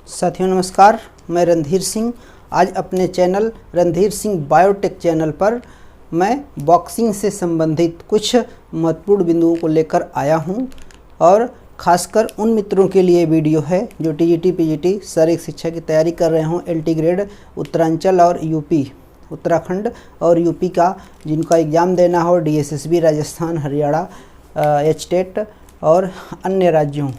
साथियों नमस्कार, मैं रणधीर सिंह। आज अपने channel Randhir Singh biotech channel पर मैं बॉक्सिंग से संबंधित कुछ महत्वपूर्ण बिंदुओं को लेकर आया हूं और ख़ासकर उन मित्रों के लिए वीडियो है जो टीजीटी पीजीटी शारीरिक शिक्षा की तैयारी कर रहे हों, एलटी ग्रेड उत्तरांचल और यूपी उत्तराखंड और यूपी का जिनका एग्ज़ाम देना हो, डीएसएसबी राजस्थान हरियाणा एचटेट और अन्य राज्यों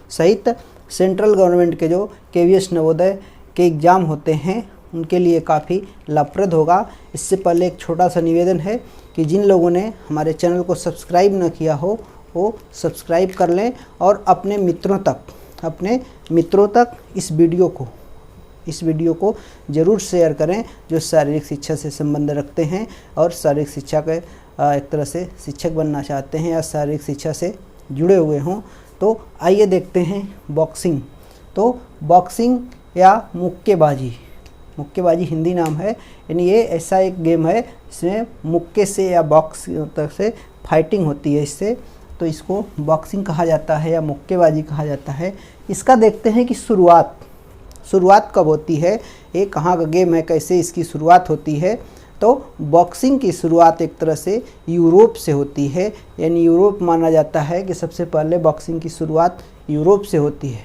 सहित सेंट्रल गवर्नमेंट के जो केवीएस नवोदय के एग्ज़ाम होते हैं उनके लिए काफ़ी लाभप्रद होगा। इससे पहले एक छोटा सा निवेदन है कि जिन लोगों ने हमारे चैनल को सब्सक्राइब न किया हो वो सब्सक्राइब कर लें और अपने मित्रों तक इस वीडियो को ज़रूर शेयर करें जो शारीरिक शिक्षा से संबंध रखते हैं और शारीरिक शिक्षा के एक तरह से शिक्षक बनना चाहते हैं या शारीरिक शिक्षा से जुड़े हुए हों। तो आइए देखते हैं बॉक्सिंग। तो बॉक्सिंग या मुक्केबाजी हिंदी नाम है, यानी ये ऐसा एक गेम है जिसमें मुक्के से या बॉक्स तरह से फाइटिंग होती है इससे, तो इसको बॉक्सिंग कहा जाता है या मुक्केबाजी कहा जाता है। इसका देखते हैं कि शुरुआत कब होती है, ये कहाँ का गेम है, कैसे इसकी शुरुआत होती है। तो बॉक्सिंग की शुरुआत एक तरह से यूरोप से होती है, यानी यूरोप माना जाता है कि सबसे पहले बॉक्सिंग की शुरुआत यूरोप से होती है।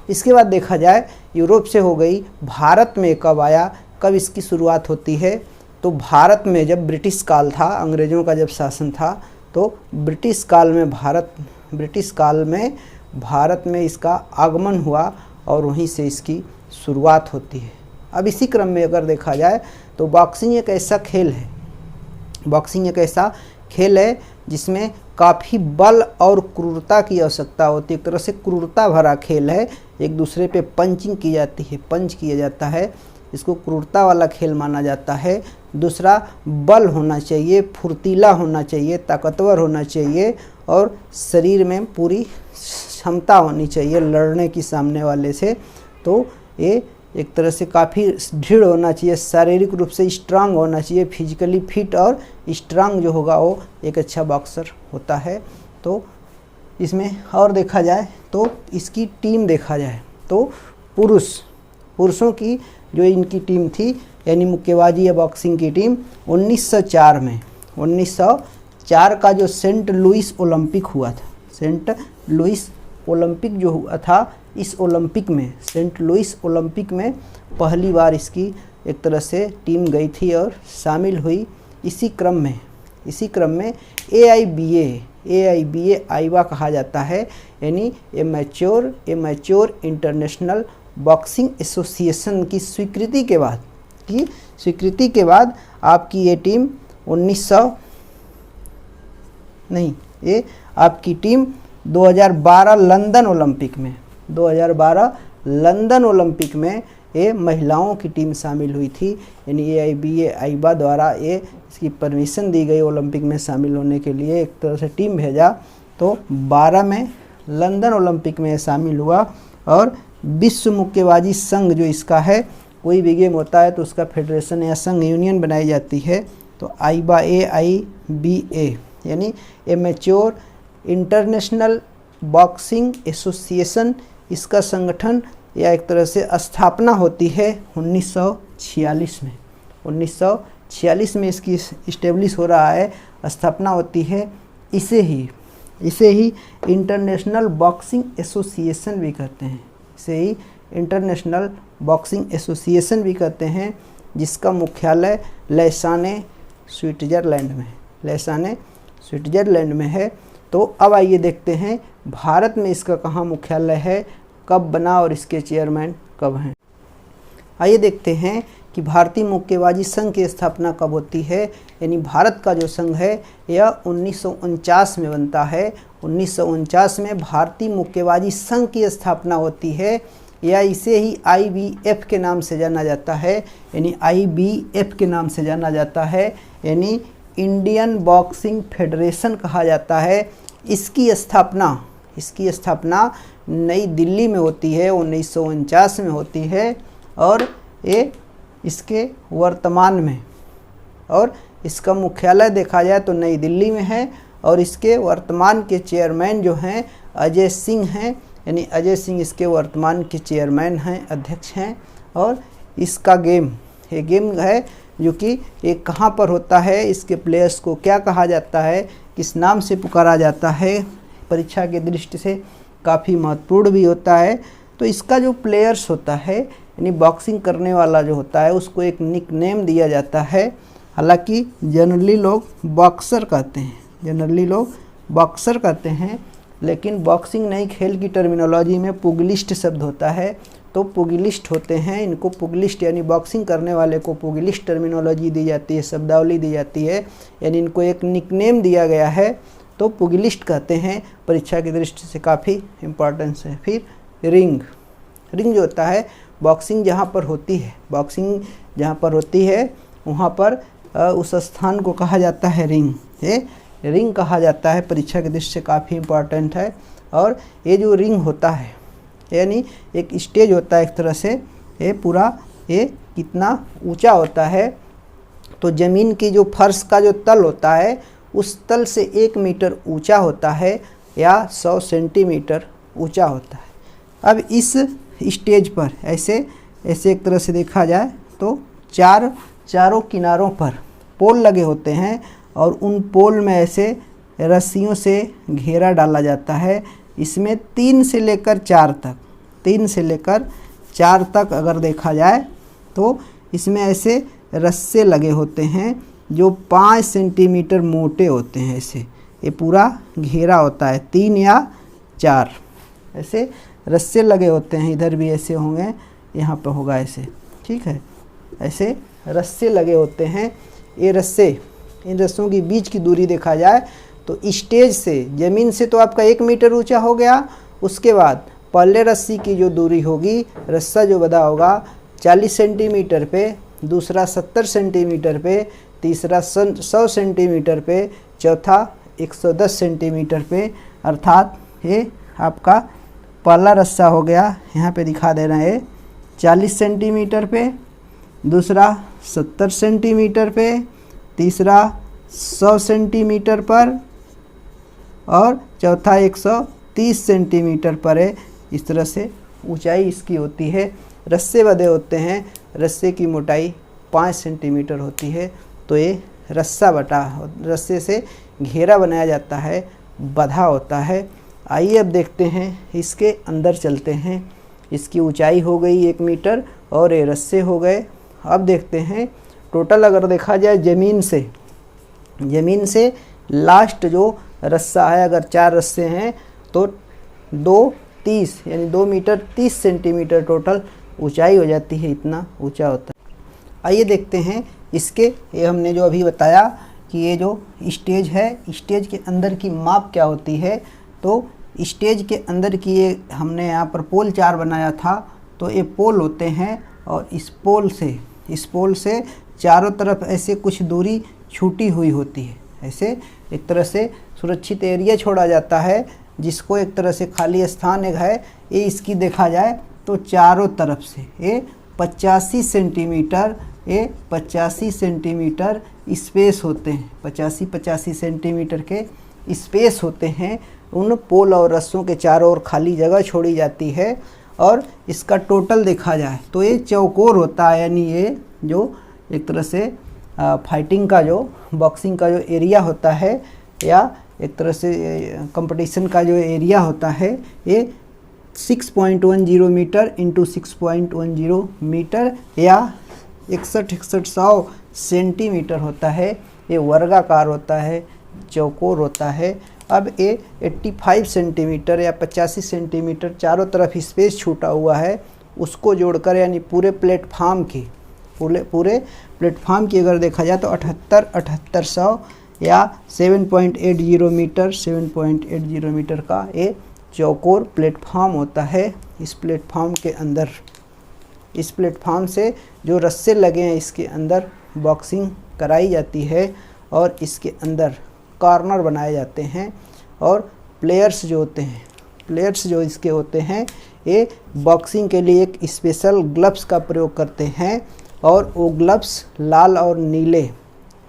इसके बाद देखा जाए यूरोप से हो गई, भारत में कब आया, कब इसकी शुरुआत होती है। तो भारत में जब ब्रिटिश काल था, अंग्रेज़ों का जब शासन था, तो ब्रिटिश काल में भारत में इसका आगमन हुआ और वहीं से इसकी शुरुआत होती है। अब इसी क्रम में अगर देखा जाए तो बॉक्सिंग एक ऐसा खेल है जिसमें काफ़ी बल और क्रूरता की आवश्यकता होती है। एक तरह से क्रूरता भरा खेल है, एक दूसरे पे पंच किया जाता है, इसको क्रूरता वाला खेल माना जाता है। दूसरा, बल होना चाहिए, फुर्तीला होना चाहिए, ताकतवर होना चाहिए और शरीर में पूरी क्षमता होनी चाहिए लड़ने की सामने वाले से। तो ये एक तरह से काफ़ी दृढ़ होना चाहिए, शारीरिक रूप से स्ट्रांग होना चाहिए, फिजिकली फिट और स्ट्रांग जो होगा वो एक अच्छा बॉक्सर होता है। तो इसमें और देखा जाए तो इसकी टीम देखा जाए तो पुरुषों की जो इनकी टीम थी, यानी मुक्केबाजी या बॉक्सिंग की टीम 1904 का जो सेंट लुइस ओलंपिक हुआ था, सेंट लुइस ओलंपिक जो हुआ था, इस ओलंपिक में सेंट लुइस ओलंपिक में पहली बार इसकी एक तरह से टीम गई थी और शामिल हुई। इसी क्रम में AIBA आईबा कहा जाता है, यानी ए मैच्योर इंटरनेशनल बॉक्सिंग एसोसिएशन की स्वीकृति के बाद आपकी ये टीम आपकी टीम 2012 लंदन ओलंपिक में ये महिलाओं की टीम शामिल हुई थी, यानी AIBA आईबा द्वारा ये इसकी परमिशन दी गई ओलंपिक में शामिल होने के लिए, एक तरह से टीम भेजा। तो 12 में लंदन ओलंपिक में शामिल हुआ और विश्व मुक्केबाजी संघ जो इसका है, कोई भी गेम होता है तो उसका फेडरेशन या संघ यूनियन बनाई जाती है। तो AIBA यानी ए मैच्योर इंटरनेशनल बॉक्सिंग एसोसिएशन, इसका संगठन या एक तरह से स्थापना होती है 1946 में। 1946 में इसकी इस्टेब्लिश हो रहा है, स्थापना होती है। इसे ही इंटरनेशनल बॉक्सिंग एसोसिएशन भी कहते हैं, जिसका मुख्यालय लैसाने स्विट्ज़रलैंड में है। तो अब आइए देखते हैं भारत में इसका कहाँ मुख्यालय है, कब बना और इसके चेयरमैन कब हैं। आइए देखते हैं कि भारतीय मुक्केबाजी संघ की स्थापना कब होती है। यानी भारत का जो संघ है यह 1949 में बनता है। 1949 में भारतीय मुक्केबाजी संघ की स्थापना होती है, या इसे ही IBF के नाम से जाना जाता है, यानी IBF के नाम से जाना जाता है, यानी इंडियन बॉक्सिंग फेडरेशन कहा जाता है। इसकी स्थापना नई दिल्ली में होती है, 1949 में होती है और ये इसके वर्तमान में, और इसका मुख्यालय देखा जाए तो नई दिल्ली में है और इसके वर्तमान के चेयरमैन जो हैं अजय सिंह हैं, यानी अजय सिंह इसके वर्तमान के चेयरमैन हैं, अध्यक्ष हैं। और इसका ये गेम है जो कि ये कहाँ पर होता है, इसके प्लेयर्स को क्या कहा जाता है, किस नाम से पुकारा जाता है, परीक्षा की दृष्टि से काफ़ी महत्वपूर्ण भी होता है। तो इसका जो प्लेयर्स होता है यानी बॉक्सिंग करने वाला जो होता है उसको एक निक नेम दिया जाता है। हालांकि जनरली लोग बॉक्सर कहते हैं, लेकिन बॉक्सिंग नहीं, खेल की टर्मिनोलॉजी में पुगिलिस्ट शब्द होता है। तो पुगिलिस्ट होते हैं, इनको पुगिलिस्ट यानी बॉक्सिंग करने वाले को पुगिलिस्ट टर्मिनोलॉजी दी जाती है, शब्दावली दी जाती है, यानी इनको एक निकनेम दिया गया है तो पुगिलिस्ट कहते हैं। परीक्षा की दृष्टि से काफ़ी इम्पोर्टेंस है। फिर रिंग जो होता है बॉक्सिंग जहाँ पर होती है वहाँ पर उस स्थान को कहा जाता है रिंग, रिंग कहा जाता है, परीक्षा की दृष्टि से काफ़ी इम्पोर्टेंट है। और ये जो रिंग होता है यानी एक स्टेज होता है एक तरह से, ये कितना ऊंचा होता है, तो ज़मीन की जो फर्श का जो तल होता है उस तल से 1 मीटर ऊंचा होता है या 100 सेंटीमीटर ऊंचा होता है। अब इस स्टेज पर ऐसे एक तरह से देखा जाए तो चारों किनारों पर पोल लगे होते हैं और उन पोल में ऐसे रस्सियों से घेरा डाला जाता है। इसमें 3 से लेकर 4 तक अगर देखा जाए तो इसमें ऐसे रस्से लगे होते हैं जो 5 सेंटीमीटर मोटे होते हैं। ऐसे ये पूरा घेरा होता है, 3 या 4 ऐसे रस्से लगे होते हैं। इधर भी ऐसे होंगे, यहाँ पे होगा ऐसे, ठीक है, ऐसे रस्से लगे होते हैं। ये इन रस्सों के बीच की दूरी देखा जाए तो स्टेज से ज़मीन से तो आपका 1 मीटर ऊंचा हो गया। उसके बाद पहले रस्सी की जो दूरी होगी, रस्सा जो बंधा होगा 40 सेंटीमीटर पे, दूसरा 70 सेंटीमीटर पे, तीसरा 100 सेंटीमीटर पे, चौथा 110 सेंटीमीटर पे। अर्थात ये आपका पहला रस्सा हो गया, यहाँ पे दिखा दे रहे हैं 40 सेंटीमीटर पे, दूसरा 70 सेंटीमीटर पे, तीसरा 100 सेंटीमीटर पर और चौथा 130 सेंटीमीटर पर है। इस तरह से ऊंचाई इसकी होती है। रस्से बंधे होते हैं, रस्से की मोटाई 5 सेंटीमीटर होती है। तो ये रस्से से घेरा बनाया जाता है, बंधा होता है। आइए अब देखते हैं, इसके अंदर चलते हैं। इसकी ऊंचाई हो गई 1 मीटर और ये रस्से हो गए। अब देखते हैं टोटल अगर देखा जाए ज़मीन से लास्ट जो रस्सा है, अगर 4 रस्से हैं तो 2.30 यानी 2 मीटर 30 सेंटीमीटर टोटल ऊंचाई हो जाती है, इतना ऊंचा होता है। आइए देखते हैं ये हमने जो अभी बताया कि ये जो स्टेज है, स्टेज के अंदर की माप क्या होती है। तो स्टेज के अंदर की ये हमने यहाँ पर पोल 4 बनाया था, तो ये पोल होते हैं और इस पोल से चारों तरफ ऐसे कुछ दूरी छूटी हुई होती है। ऐसे एक तरह से सुरक्षित एरिया छोड़ा जाता है, जिसको एक तरह से खाली स्थान एक है। ये इसकी देखा जाए तो चारों तरफ से ये 85 सेंटीमीटर स्पेस होते हैं, 85 सेंटीमीटर के स्पेस होते हैं। उन पोल और रस्सों के चारों ओर खाली जगह छोड़ी जाती है। और इसका टोटल देखा जाए तो ये चौकोर होता है, यानी ये जो एक तरह से फाइटिंग का जो बॉक्सिंग का जो एरिया होता है या एक तरह से कंपटीशन का जो एरिया होता है, ये 6.10 मीटर इंटू 6.10 मीटर या 6100 सेंटीमीटर होता है। ये वर्गाकार होता है, चौकोर होता है। अब ये 85 सेंटीमीटर या 85 सेंटीमीटर चारों तरफ स्पेस छूटा हुआ है, उसको जोड़कर यानी पूरे प्लेटफार्म की अगर देखा जाए तो 7800 या 7.80 मीटर का ये चौकोर प्लेटफार्म होता है। इस प्लेटफार्म से जो रस्से लगे हैं इसके अंदर बॉक्सिंग कराई जाती है और इसके अंदर कॉर्नर बनाए जाते हैं। और प्लेयर्स जो इसके होते हैं ये बॉक्सिंग के लिए एक स्पेशल ग्लव्स का प्रयोग करते हैं और वो ग्लव्स लाल और नीले,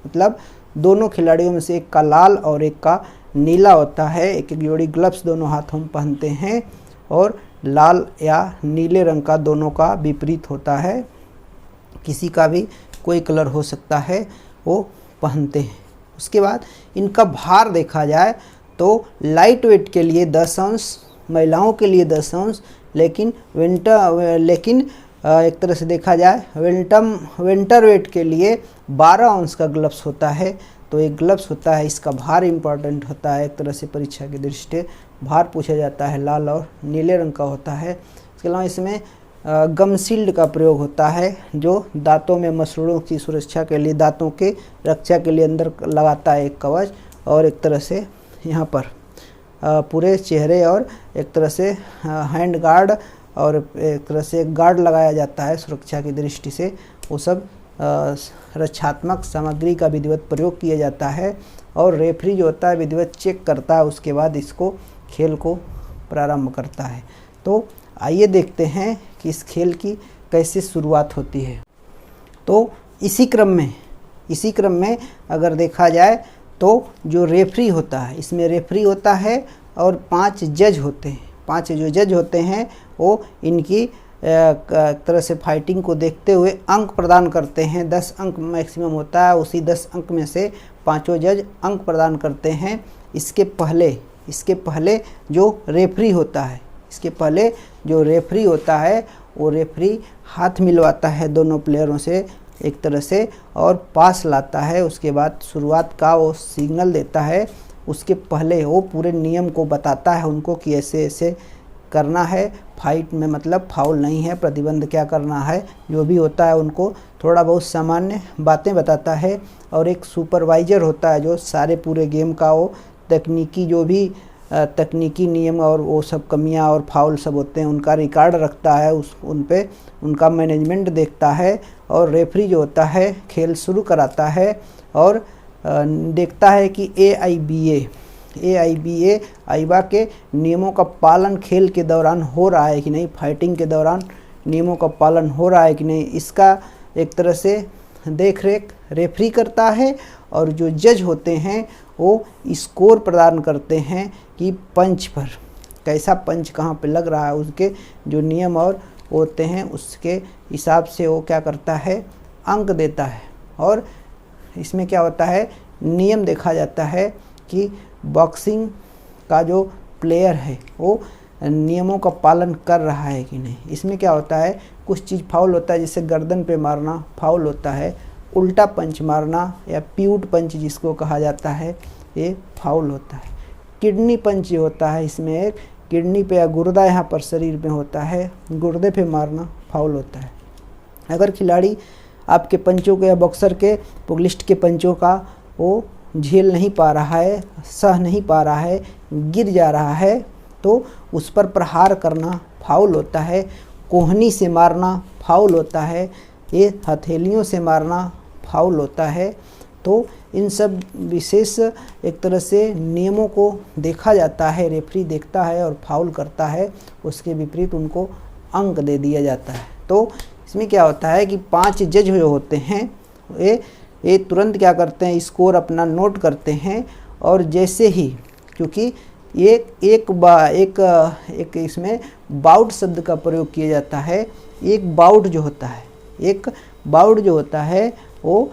मतलब दोनों खिलाड़ियों में से एक का लाल और एक का नीला होता है। एक जोड़ी ग्लव्स दोनों हाथों में पहनते हैं और लाल या नीले रंग का दोनों का विपरीत होता है, किसी का भी कोई कलर हो सकता है, वो पहनते हैं। उसके बाद इनका भार देखा जाए तो लाइट वेट के लिए 10 अंश, महिलाओं के लिए 10 अंश, लेकिन एक तरह से देखा जाए विंटर वेट के लिए 12 अंश का ग्लव्स होता है। तो एक ग्लव्स होता है, इसका भार इम्पॉर्टेंट होता है, एक तरह से परीक्षा की दृष्टि भार पूछा जाता है, लाल और नीले रंग का होता है। इसके अलावा इसमें गम शील्ड का प्रयोग होता है, जो दांतों में मसूड़ों की सुरक्षा के लिए, दांतों के रक्षा के लिए अंदर लगाता है एक कवच, और एक तरह से यहाँ पर पूरे चेहरे और एक तरह से हैंड गार्ड और एक तरह से गार्ड लगाया जाता है सुरक्षा की दृष्टि से। वो सब रक्षात्मक सामग्री का विधिवत प्रयोग किया जाता है, और रेफरी जो होता है विधिवत चेक करता है, उसके बाद इसको खेल को प्रारंभ करता है। तो आइए देखते हैं कि इस खेल की कैसे शुरुआत होती है। तो इसी क्रम में अगर देखा जाए तो जो रेफरी होता है, इसमें रेफरी होता है और 5 जज होते हैं। 5 जो जज होते हैं वो इनकी तरह से फाइटिंग को देखते हुए अंक प्रदान करते हैं। 10 अंक मैक्सिमम होता है, उसी 10 अंक में से 5 जज अंक प्रदान करते हैं। इसके पहले जो रेफरी होता है, वो रेफरी हाथ मिलवाता है दोनों प्लेयरों से एक तरह से, और पास लाता है। उसके बाद शुरुआत का वो सिग्नल देता है। उसके पहले वो पूरे नियम को बताता है उनको कि ऐसे ऐसे करना है, फाइट में मतलब फाउल नहीं है, प्रतिबंध क्या करना है, जो भी होता है उनको थोड़ा बहुत सामान्य बातें बताता है। और एक सुपरवाइज़र होता है जो सारे पूरे गेम का वो तकनीकी जो भी तकनीकी नियम और वो सब कमियां और फाउल सब होते हैं उनका रिकॉर्ड रखता है, उन पे उनका मैनेजमेंट देखता है। और रेफरी जो होता है खेल शुरू कराता है और देखता है कि आईबा के नियमों का पालन खेल के दौरान हो रहा है कि नहीं, फाइटिंग के दौरान नियमों का पालन हो रहा है कि नहीं, इसका एक तरह से देख रेख रेफरी करता है। और जो जज होते हैं वो स्कोर प्रदान करते हैं कि पंच पर कैसा पंच कहाँ पे लग रहा है, उसके जो नियम और होते हैं उसके हिसाब से वो क्या करता है, अंक देता है। और इसमें क्या होता है, नियम देखा जाता है कि बॉक्सिंग का जो प्लेयर है वो नियमों का पालन कर रहा है कि नहीं। इसमें क्या होता है, कुछ चीज़ फाउल होता है, जैसे गर्दन पे मारना फाउल होता है, उल्टा पंच मारना या प्यूट पंच जिसको कहा जाता है ये फाउल होता है। किडनी पंच जो होता है, इसमें एक किडनी पे या गुर्दा यहाँ पर शरीर में होता है, गुर्दे पे मारना फाउल होता है। अगर खिलाड़ी आपके पंचों के या बॉक्सर के पुगलिस्ट के पंचों का वो झेल नहीं पा रहा है, सह नहीं पा रहा है, गिर जा रहा है, तो उस पर प्रहार करना फाउल होता है। कोहनी से मारना फाउल होता है, ये हथेलियों से मारना फाउल होता है। तो इन सब विशेष एक तरह से नियमों को देखा जाता है, रेफरी देखता है और फाउल करता है, उसके विपरीत उनको अंक दे दिया जाता है। तो इसमें क्या होता है कि 5 जज जो होते हैं ये तुरंत क्या करते हैं, स्कोर अपना नोट करते हैं। और जैसे ही, क्योंकि एक इसमें बाउट शब्द का प्रयोग किया जाता है। एक बाउट जो होता है वो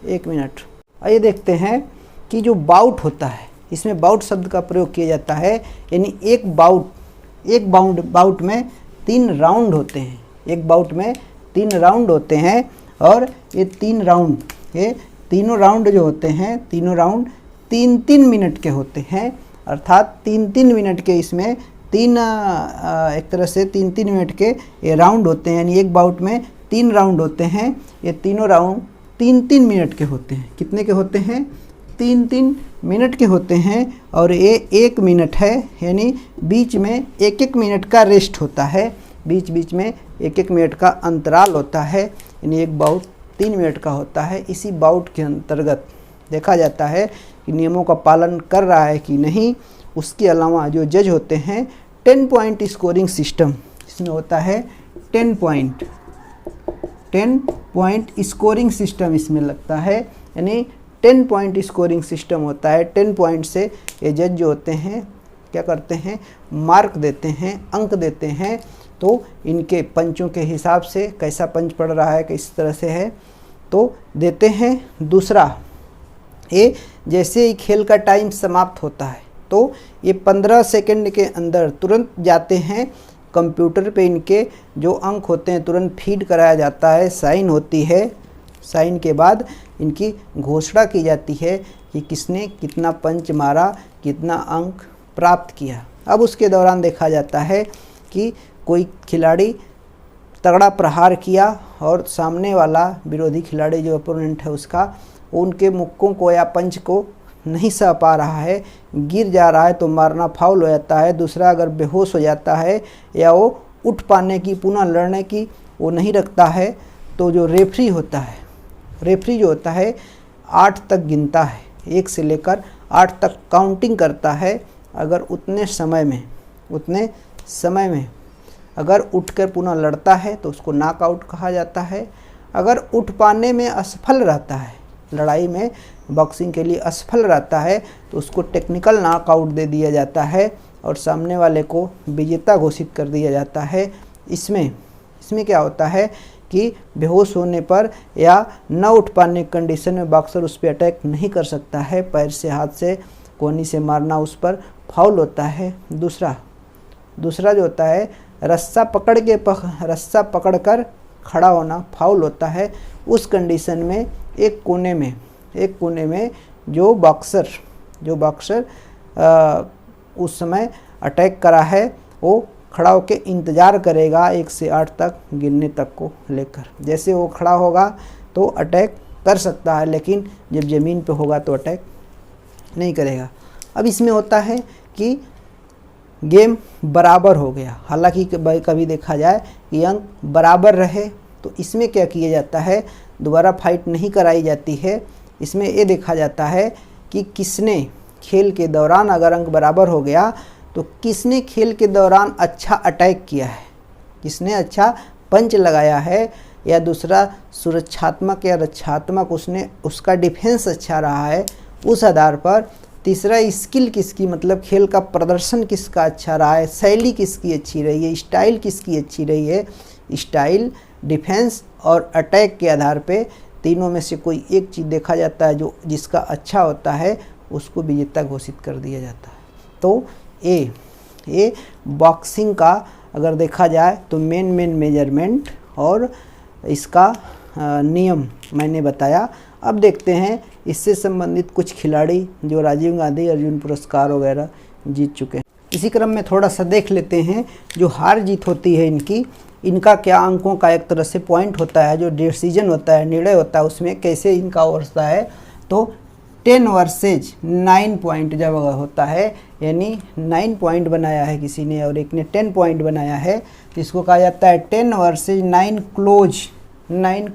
एक मिनट, आइए देखते हैं कि जो बाउट होता है, इसमें बाउट शब्द का प्रयोग किया जाता है। यानी एक बाउट में 3 राउंड होते हैं, एक बाउट में 3 राउंड होते हैं। और ये तीनों राउंड जो होते हैं, तीनों राउंड 3-3 मिनट के होते हैं, अर्थात 3-3 मिनट के इसमें एक तरह से 3-3 मिनट के ये राउंड होते हैं। यानी एक बाउट में 3 राउंड होते हैं, ये तीनों राउंड 3-3 मिनट के होते हैं। कितने के होते हैं, 3-3 मिनट के होते हैं। और ये 1 मिनट है, यानी बीच में 1-1 मिनट का रेस्ट होता है, बीच बीच में 1-1 मिनट का अंतराल होता है। यानी एक बाउट 3 मिनट का होता है। इसी बाउट के अंतर्गत देखा जाता है कि नियमों का पालन कर रहा है कि नहीं। उसके अलावा जो जज होते हैं 10 पॉइंट स्कोरिंग सिस्टम, इसमें होता है 10 पॉइंट स्कोरिंग सिस्टम इसमें लगता है। यानी 10 पॉइंट स्कोरिंग सिस्टम होता है। 10 पॉइंट से ये जज जो होते हैं क्या करते हैं, मार्क देते हैं, अंक देते हैं। तो इनके पंचों के हिसाब से कैसा पंच पड़ रहा है, किस तरह से है, तो देते हैं। दूसरा, ये जैसे ही खेल का टाइम समाप्त होता है तो ये 15 सेकंड के अंदर तुरंत जाते हैं कंप्यूटर पे, इनके जो अंक होते हैं तुरंत फीड कराया जाता है, साइन होती है। साइन के बाद इनकी घोषणा की जाती है कि किसने कितना पंच मारा, कितना अंक प्राप्त किया। अब उसके दौरान देखा जाता है कि कोई खिलाड़ी तगड़ा प्रहार किया और सामने वाला विरोधी खिलाड़ी जो अपोनेंट है उसका, उनके मुक्कों को या पंच को नहीं सह पा रहा है, गिर जा रहा है तो मारना फाउल हो जाता है। दूसरा, अगर बेहोश हो जाता है या वो उठ पाने की, पुनः लड़ने की वो नहीं रखता है, तो जो रेफरी होता है, रेफरी जो होता है 8 तक गिनता है, 1 से लेकर 8 तक काउंटिंग करता है। अगर उतने समय में अगर उठकर पुनः लड़ता है तो उसको नॉकआउट कहा जाता है। अगर उठ पाने में असफल रहता है, लड़ाई में बॉक्सिंग के लिए असफल रहता है, तो उसको टेक्निकल नॉकआउट दे दिया जाता है और सामने वाले को विजेता घोषित कर दिया जाता है। इसमें क्या होता है कि बेहोश होने पर या न उठ पाने की कंडीशन में बॉक्सर उस पर अटैक नहीं कर सकता है, पैर से, हाथ से, कोहनी से मारना उस पर फाउल होता है। दूसरा जो होता है रस्सा पकड़कर खड़ा होना फाउल होता है। उस कंडीशन में एक कोने में जो बॉक्सर उस समय अटैक करा है वो खड़ा होकर इंतज़ार करेगा 1 से 8 तक गिनने तक को लेकर। जैसे वो खड़ा होगा तो अटैक कर सकता है, लेकिन जब ज़मीन पे होगा तो अटैक नहीं करेगा। अब इसमें होता है कि गेम बराबर हो गया, हालांकि कभी देखा जाए कि अंक बराबर रहे तो इसमें क्या किया जाता है, दोबारा फाइट नहीं कराई जाती है। इसमें ये देखा जाता है कि किसने खेल के दौरान, अगर अंक बराबर हो गया तो किसने खेल के दौरान अच्छा अटैक किया है, किसने अच्छा पंच लगाया है, या दूसरा सुरक्षात्मक या रक्षात्मक उसका डिफेंस अच्छा रहा है, उस आधार पर। तीसरा, स्किल किसकी, मतलब खेल का प्रदर्शन किसका अच्छा रहा है, शैली किसकी अच्छी रही है, स्टाइल किसकी अच्छी रही है। स्टाइल, डिफेंस और अटैक के आधार पे तीनों में से कोई एक चीज़ देखा जाता है, जिसका अच्छा होता है उसको विजेता घोषित कर दिया जाता है। तो ये बॉक्सिंग का अगर देखा जाए तो मेन मेजरमेंट और इसका नियम मैंने बताया। अब देखते हैं इससे संबंधित कुछ खिलाड़ी जो राजीव गांधी अर्जुन पुरस्कार वगैरह जीत चुके हैं। इसी क्रम में थोड़ा सा देख लेते हैं जो हार जीत होती है इनका क्या अंकों का एक तरह से पॉइंट होता है, जो डिसीजन होता है, निर्णय होता है, उसमें कैसे इनका होता है। तो 10 वर्सेज 9 पॉइंट जब होता है, यानी 9 पॉइंट बनाया है किसी ने और एक ने 10 पॉइंट बनाया है, तो इसको कहा जाता है 10 वर्सेज 9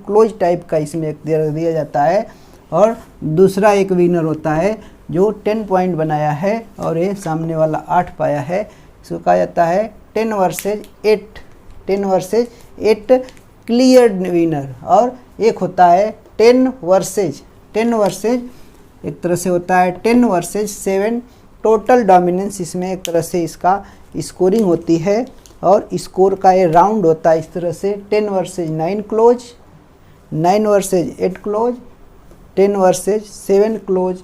क्लोज टाइप का इसमें एक दिया जाता है। और दूसरा एक विनर होता है जो 10 पॉइंट बनाया है और ये सामने वाला 8 पाया है, इसको कहा जाता है 10 वर्सेज 8 क्लियर विनर। और एक होता है 10 वर्सेज एक तरह से होता है 10 वर्सेज 7 टोटल डोमिनेंस। इसमें एक तरह से इसका स्कोरिंग होती है और स्कोर का ये राउंड होता है इस तरह से 10 versus 9 close, 9 versus 8 close, 10 versus 7 close,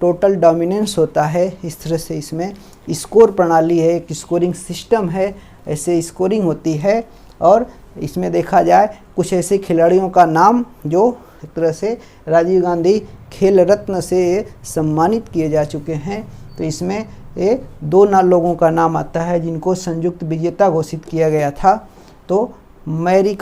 total dominance होता है। इस तरह से इसमें स्कोर प्रणाली है, एक स्कोरिंग सिस्टम है, ऐसे स्कोरिंग होती है। और इसमें देखा जाए कुछ ऐसे खिलाड़ियों का नाम जो एक तरह से राजीव गांधी खेल रत्न से सम्मानित किए जा चुके हैं। तो इसमें ये 2 लोगों का नाम आता है जिनको संयुक्त विजेता घोषित किया गया था। तो मैरी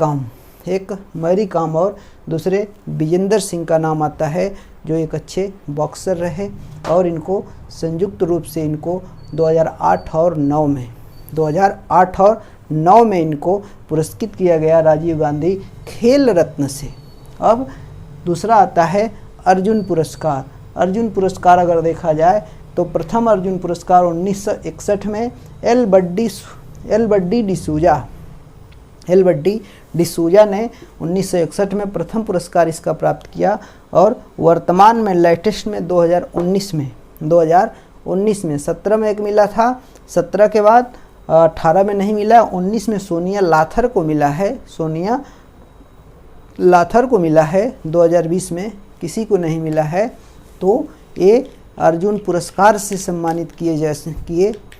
कॉम और दूसरे विजेंदर सिंह का नाम आता है जो एक अच्छे बॉक्सर रहे और इनको संयुक्त रूप से इनको 2008 और 9 में इनको पुरस्कृत किया गया राजीव गांधी खेल रत्न से। अब दूसरा आता है अर्जुन पुरस्कार अगर देखा जाए तो प्रथम अर्जुन पुरस्कार 1961 में एल बड्डी डिसूजा ने 1961 में प्रथम पुरस्कार इसका प्राप्त किया और वर्तमान में लेटेस्ट में 2019 19 में, 17 में एक मिला था, 17 के बाद 18 में नहीं मिला, 19 में सोनिया लाथर को मिला है, सोनिया लाथर को मिला है, 2020 में किसी को नहीं मिला है। तो ये अर्जुन पुरस्कार से सम्मानित किए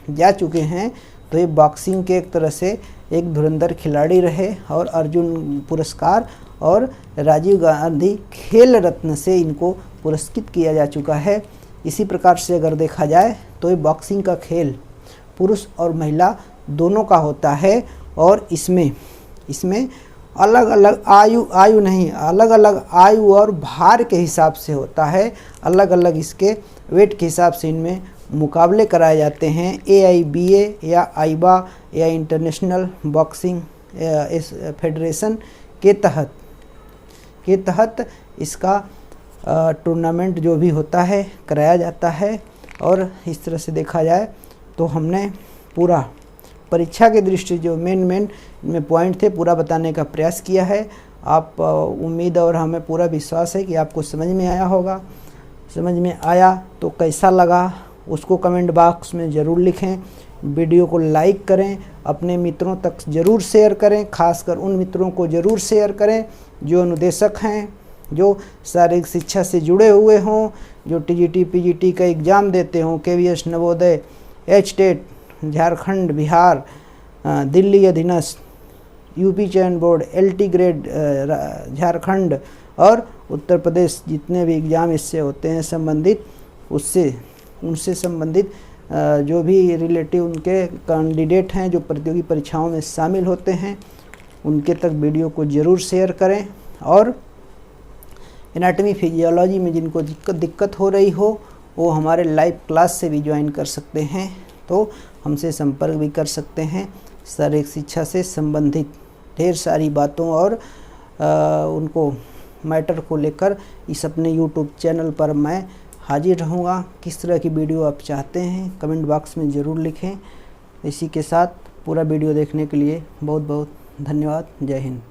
जा चुके हैं। तो ये बॉक्सिंग के एक तरह से एक धुरंधर खिलाड़ी रहे और अर्जुन पुरस्कार और राजीव गांधी खेल रत्न से इनको पुरस्कृत किया जा चुका है। इसी प्रकार से अगर देखा जाए तो ये बॉक्सिंग का खेल पुरुष और महिला दोनों का होता है और इसमें अलग अलग अलग अलग आयु और भार के हिसाब से होता है, अलग अलग इसके वेट के हिसाब से इनमें मुकाबले कराए जाते हैं। AIBA या आईबा या इंटरनेशनल बॉक्सिंग फेडरेशन के तहत इसका टूर्नामेंट जो भी होता है कराया जाता है। और इस तरह से देखा जाए तो हमने पूरा परीक्षा के दृष्टि जो मेन इनमें पॉइंट थे पूरा बताने का प्रयास किया है। आप उम्मीद और हमें पूरा विश्वास है कि आपको समझ में आया होगा। समझ में आया तो कैसा लगा उसको कमेंट बॉक्स में ज़रूर लिखें। वीडियो को लाइक करें, अपने मित्रों तक ज़रूर शेयर करें, खासकर उन मित्रों को ज़रूर शेयर करें जो अनुदेशक हैं, जो शारीरिक शिक्षा से जुड़े हुए हों, जो TGT PGT का एग्ज़ाम देते हों, KVS नवोदय, HTET झारखंड, बिहार, दिल्ली अधीनस्थ, UP चयन बोर्ड, LT ग्रेड झारखंड और उत्तर प्रदेश, जितने भी एग्ज़ाम इससे होते हैं संबंधित उनसे संबंधित जो भी रिलेटिव उनके कैंडिडेट हैं जो प्रतियोगी परीक्षाओं में शामिल होते हैं उनके तक वीडियो को ज़रूर शेयर करें। और एनाटॉमी फिजियोलॉजी में जिनको दिक्कत हो रही हो वो हमारे लाइव क्लास से भी ज्वाइन कर सकते हैं, तो हमसे संपर्क भी कर सकते हैं। शारीरिक शिक्षा से संबंधित ढेर सारी बातों और उनको मैटर को लेकर इस अपने YouTube चैनल पर मैं हाजिर रहूँगा। किस तरह की वीडियो आप चाहते हैं कमेंट बॉक्स में ज़रूर लिखें। इसी के साथ पूरा वीडियो देखने के लिए बहुत बहुत धन्यवाद। जय हिंद।